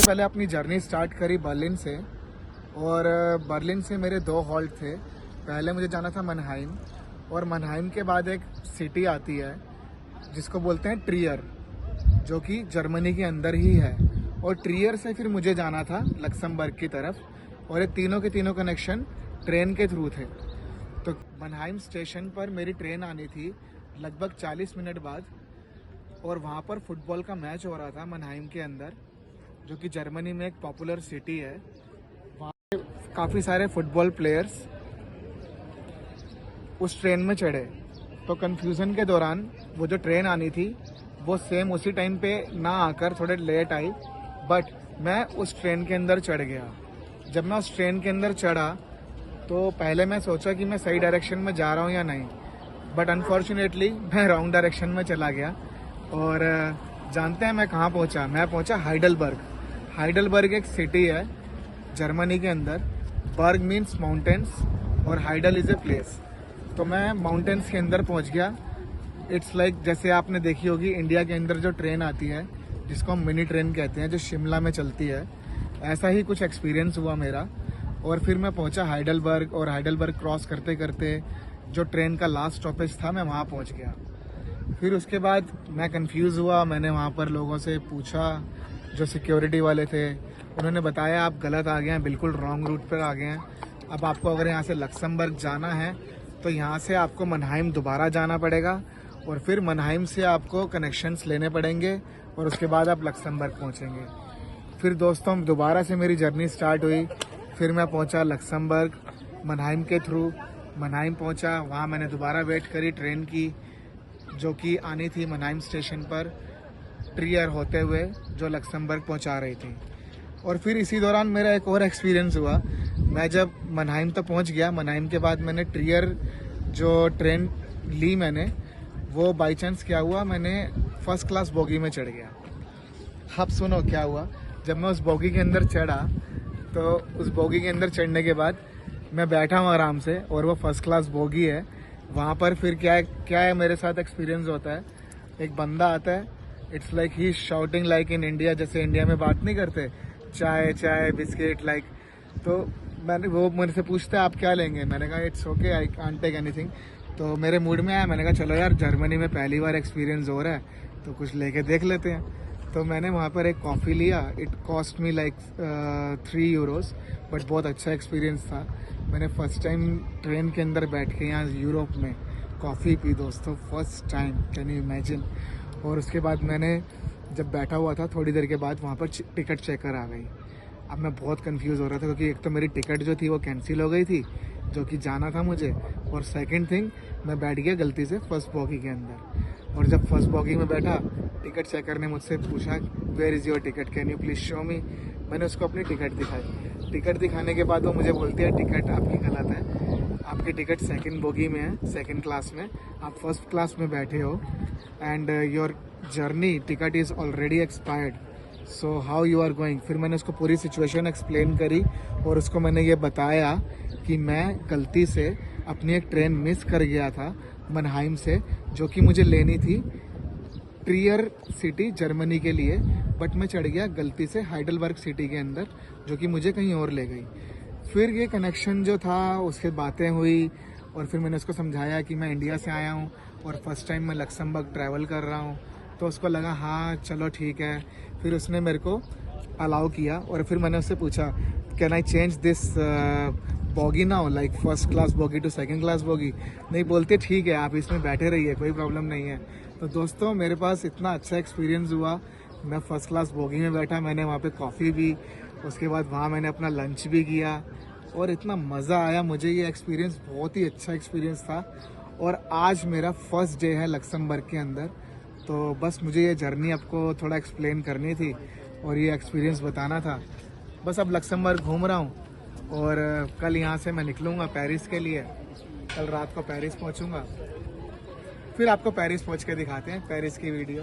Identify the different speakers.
Speaker 1: पहले अपनी journey start करी बर्लिन से। और बर्लिन से मेरे 2 हॉल्ट थे। पहले मुझे जाना था मनहाइम, और मनहाइम के बाद एक सिटी आती है जिसको बोलते हैं ट्रियर, जो कि जर्मनी के अंदर ही है। और ट्रियर से फिर मुझे जाना था लक्समबर्ग की तरफ, और ये तीनों के तीनों कनेक्शन ट्रेन के थ्रू थे। तो मनहाइम स्टेशन पर मेरी ट्रेन आनी थी लगभग 40 मिनट बाद, और वहाँ पर फुटबॉल का मैच हो रहा था मनहाइम के अंदर, जो कि जर्मनी में एक पॉपुलर सिटी है। वहाँ पे काफ़ी सारे फुटबॉल प्लेयर्स उस ट्रेन में चढ़े। तो कन्फ्यूज़न के दौरान वो जो ट्रेन आनी थी वो सेम उसी टाइम पे ना आकर थोड़े लेट आई, बट मैं उस ट्रेन के अंदर चढ़ गया। जब मैं उस ट्रेन के अंदर चढ़ा तो पहले मैं सोचा कि मैं सही डायरेक्शन में जा रहा हूँ या नहीं, बट अनफॉर्चुनेटली मैं रॉन्ग डायरेक्शन में चला गया। और जानते हैं मैं कहाँ पहुँचा? मैं पहुँचा हाइडलबर्ग। हाइडलबर्ग एक सिटी है जर्मनी के अंदर। बर्ग मीन्स माउंटेन्स और हाइडल इज़ ए प्लेस। तो मैं माउंटेन्स के अंदर पहुँच गया। इट्स लाइक जैसे आपने देखी होगी इंडिया के अंदर जो ट्रेन आती है जिसको हम मिनी ट्रेन कहते हैं, जो शिमला में चलती है, ऐसा ही कुछ एक्सपीरियंस हुआ मेरा। और फिर मैं पहुंचा हाइडलबर्ग, और हाइडलबर्ग क्रॉस करते करते जो ट्रेन का लास्ट स्टॉपेज था मैं वहां पहुंच गया। फिर उसके बाद मैं कंफ्यूज हुआ। मैंने वहां पर लोगों से पूछा, जो सिक्योरिटी वाले थे, उन्होंने बताया आप गलत आ गए हैं, बिल्कुल रॉन्ग रूट पर आ गए हैं। अब आपको अगर यहाँ से लक्समबर्ग जाना है तो यहाँ से आपको मनहाइम दोबारा जाना पड़ेगा, और फिर मनहाइम से आपको कनेक्शंस लेने पड़ेंगे, और उसके बाद आप लक्समबर्ग पहुँचेंगे। फिर दोस्तों दोबारा से मेरी जर्नी स्टार्ट हुई। फिर मैं पहुंचा लक्समबर्ग मनहाइम के थ्रू। मनहाइम पहुंचा, वहां मैंने दोबारा वेट करी ट्रेन की, जो कि आनी थी मनहाइम स्टेशन पर ट्रियर होते हुए, जो लक्समबर्ग पहुंचा रही थी। और फिर इसी दौरान मेरा एक और एक्सपीरियंस हुआ। मैं जब मनहाइम तक पहुंच गया, मनहाइम के बाद मैंने ट्रियर जो ट्रेन ली मैंने, वो बाई चांस क्या हुआ, मैंने फर्स्ट क्लास बोगी में चढ़ गया। अब सुनो क्या हुआ। जब मैं उस बोगी के अंदर चढ़ा तो उस बोगी के अंदर चढ़ने के बाद मैं बैठा हूँ आराम से, और वो फर्स्ट क्लास बोगी है। वहाँ पर फिर क्या है मेरे साथ एक्सपीरियंस होता है, एक बंदा आता है, it's like he shouting like in India, जैसे इंडिया में बात नहीं करते चाय चाय बिस्किट लाइक। तो वो मेरे से पूछता है आप क्या लेंगे? मैंने कहा it's okay, I can't take anything. तो मेरे मूड में आया, मैंने कहा चलो यार जर्मनी में पहली बार एक्सपीरियंस हो रहा है तो कुछ लेके देख लेते हैं। तो मैंने वहाँ पर एक कॉफ़ी लिया। It cost me like 3 euros, but बहुत अच्छा एक्सपीरियंस था। मैंने फर्स्ट टाइम ट्रेन के अंदर बैठ के यहाँ यूरोप में कॉफ़ी पी दोस्तों, first time, can you imagine. और उसके बाद मैंने जब बैठा हुआ था थोड़ी देर के बाद वहाँ पर टिकट चेकर आ गई। अब मैं बहुत कंफ्यूज हो रहा था, क्योंकि एक तो मेरी टिकट जो थी वो कैंसिल हो गई थी, जो कि जाना था मुझे, और सेकंड थिंग मैं बैठ गया गलती से फर्स्ट बॉगी के अंदर। और जब फर्स्ट बॉगी में बैठा, टिकट चेकर ने मुझसे पूछा where is your ticket, can you please show me. मैंने उसको अपनी टिकट दिखाई। टिकट दिखाने के बाद वो मुझे बोलती है टिकट आपकी गलत है, आपकी टिकट सेकंड बोगी में है, सेकंड क्लास में, आप फर्स्ट क्लास में बैठे हो, and your journey ticket is already expired, so how you are going. फिर मैंने उसको पूरी सिचुएशन एक्सप्लेन करी, और उसको मैंने ये बताया कि मैं गलती से अपनी एक ट्रेन मिस कर गया था मनहाइम से, जो कि मुझे लेनी थी ट्रियर सिटी जर्मनी के लिए, बट मैं चढ़ गया गलती से हाइडलबर्ग सिटी के अंदर, जो कि मुझे कहीं और ले गई। फिर ये कनेक्शन जो था उसके बातें हुई, और फिर मैंने उसको समझाया कि मैं इंडिया से आया हूँ और फर्स्ट टाइम मैं लक्समबर्ग ट्रैवल कर रहा हूँ। तो उसको लगा हाँ चलो ठीक है। फिर उसने मेरे को अलाउ किया, और फिर मैंने उससे पूछा can I change this bogie now, like first class bogie to second class bogie. नहीं, बोलते ठीक है आप इसमें बैठे रहिए, कोई प्रॉब्लम नहीं है। तो दोस्तों मेरे पास इतना अच्छा एक्सपीरियंस हुआ। मैं फर्स्ट क्लास बॉगी में बैठा, मैंने वहाँ पे कॉफ़ी भी, उसके बाद वहाँ मैंने अपना लंच भी किया, और इतना मज़ा आया मुझे। ये एक्सपीरियंस बहुत ही अच्छा एक्सपीरियंस था। और आज मेरा फर्स्ट डे है लक्समबर्ग के अंदर। तो बस मुझे ये जर्नी आपको थोड़ा एक्सप्लेन करनी थी और ये एक्सपीरियंस बताना था। बस अब लक्समबर्ग घूम रहा हूँ, और कल यहाँ से मैं निकलूँगा पेरिस के लिए। कल रात को पेरिस पहुँचूँगा, फिर आपको पेरिस पहुँच के दिखाते हैं पेरिस की वीडियो।